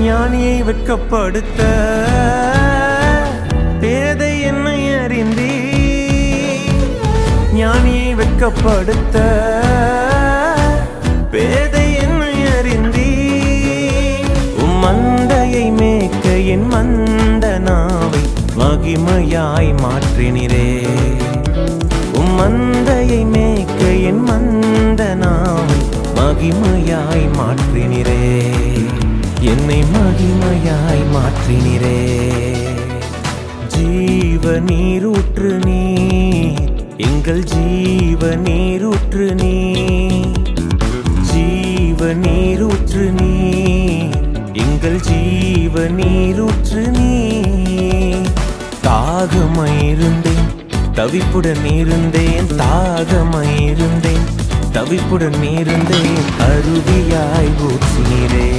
ஞானியை வெட்கப்படுத்த பேதை என்னை அறிந்தீ. ஞானியை வெட்கப்படுத்த பேதை என்னை அறிந்தீ. மந்தையை மேய்க்க என் மந்த நாவை மகிமையாய் மாற்றினிரே. மந்தையை மேய்க்க என் மந்த நாவை மகிமையாய் மாற்றினிரே. என்னை மகிமையாய் மாற்றினிரே. ஜீவ நீரூற்று நீர், எங்கள் ஜீவ நீரூற்று நீர். ஜீவ நீரூற்று நீர், எங்கள் ஜீவ நீரூற்று நீர். தாகமாயிருந்தேன் தவிப்புடன் இருந்தேன், தாகமாயிருந்தேன் தவிப்புடன் இருந்தேன், அருவியாய் ஊற்றினீரே.